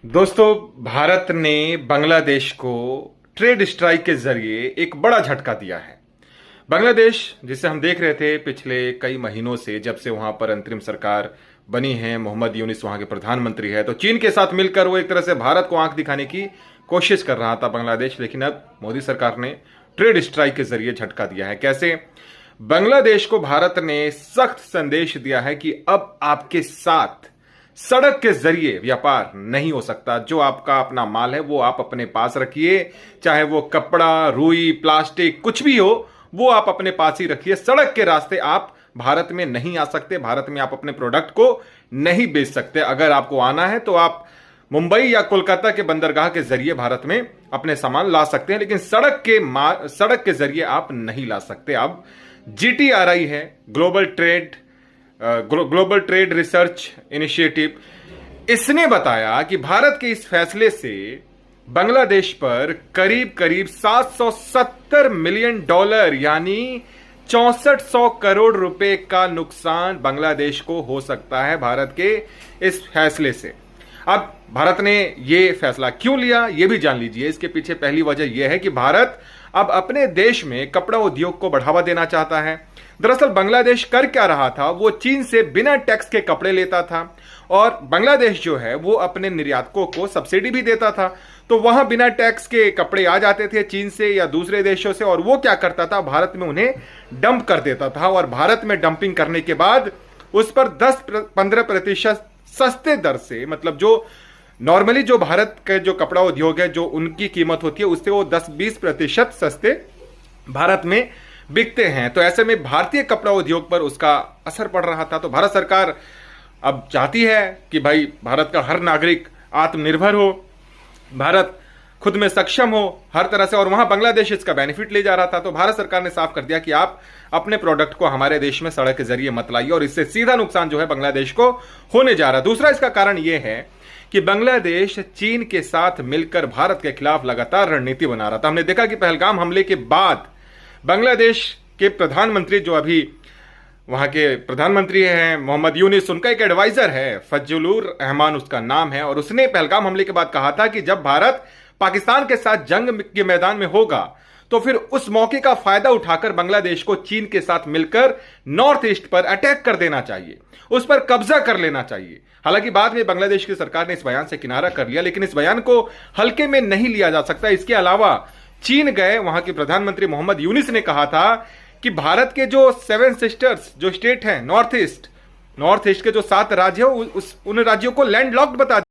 दोस्तों, भारत ने बांग्लादेश को ट्रेड स्ट्राइक के जरिए एक बड़ा झटका दिया है। बांग्लादेश, जिसे हम देख रहे थे पिछले कई महीनों से, जब से वहां पर अंतरिम सरकार बनी है, मोहम्मद यूनिस वहां के प्रधानमंत्री है, तो चीन के साथ मिलकर वो एक तरह से भारत को आंख दिखाने की कोशिश कर रहा था बांग्लादेश। लेकिन अब मोदी सरकार ने ट्रेड स्ट्राइक के जरिए झटका दिया है। कैसे? बांग्लादेश को भारत ने सख्त संदेश दिया है कि अब आपके साथ सड़क के जरिए व्यापार नहीं हो सकता। जो आपका अपना माल है वो आप अपने पास रखिए, चाहे वो कपड़ा, रुई, प्लास्टिक, कुछ भी हो, वो आप अपने पास ही रखिए। सड़क के रास्ते आप भारत में नहीं आ सकते, भारत में आप अपने प्रोडक्ट को नहीं बेच सकते। अगर आपको आना है तो आप मुंबई या कोलकाता के बंदरगाह के जरिए भारत में अपने सामान ला सकते हैं, लेकिन सड़क के जरिए आप नहीं ला सकते। अब GTRI है, ग्लोबल ट्रेड रिसर्च इनिशिएटिव, इसने बताया कि भारत के इस फैसले से बांग्लादेश पर करीब करीब $770 मिलियन यानी 6400 करोड़ रुपए का नुकसान बांग्लादेश को हो सकता है भारत के इस फैसले से। अब भारत ने यह फैसला क्यों लिया, यह भी जान लीजिए। इसके पीछे पहली वजह यह है कि भारत अब अपने देश में कपड़ा उद्योग को बढ़ावा देना चाहता है। दरअसल बांग्लादेश कर क्या रहा था, वो चीन से बिना टैक्स के कपड़े लेता था और बांग्लादेश जो है वो अपने निर्यातकों को सब्सिडी भी देता था। तो वहां बिना टैक्स के कपड़े आ जाते थे चीन से या दूसरे देशों से, और वो क्या करता था, भारत में उन्हें डंप कर देता था। और भारत में डंपिंग करने के बाद उस पर 10-15% सस्ते दर से, मतलब जो नॉर्मली जो भारत का जो कपड़ा उद्योग है, जो उनकी कीमत होती है, उससे वो 10-20% सस्ते भारत में बिकते हैं। तो ऐसे में भारतीय कपड़ा उद्योग पर उसका असर पड़ रहा था। तो भारत सरकार अब चाहती है कि भाई भारत का हर नागरिक आत्मनिर्भर हो, भारत खुद में सक्षम हो हर तरह से, और वहां बांग्लादेश इसका बेनिफिट ले जा रहा था। तो भारत सरकार ने साफ कर दिया कि आप अपने प्रोडक्ट को हमारे देश में सड़क के जरिए मत लाइए, और इससे सीधा नुकसान जो है बांग्लादेश को होने जा रहा है। दूसरा इसका कारण यह है कि बांग्लादेश चीन के साथ मिलकर भारत के खिलाफ लगातार रणनीति बना रहा था। हमने देखा कि पहलगाम हमले के बाद बांग्लादेश के प्रधानमंत्री, जो अभी वहां के प्रधानमंत्री हैं मोहम्मद यूनिस, उनका एक एडवाइजर है, फजलुर रहमान उसका नाम है, और उसने पहलगाम हमले के बाद कहा था कि जब भारत पाकिस्तान के साथ जंग के मैदान में होगा तो फिर उस मौके का फायदा उठाकर बांग्लादेश को चीन के साथ मिलकर नॉर्थ ईस्ट पर अटैक कर देना चाहिए, उस पर कब्जा कर लेना चाहिए। हालांकि बाद में बांग्लादेश की सरकार ने इस बयान से किनारा कर लिया, लेकिन इस बयान को हल्के में नहीं लिया जा सकता। इसके अलावा चीन गए वहां के प्रधानमंत्री मोहम्मद यूनिस ने कहा था कि भारत के जो 7 सिस्टर्स जो स्टेट हैं नॉर्थ ईस्ट के जो 7 राज्य हैं, उन राज्यों को लैंड लॉक्ड बता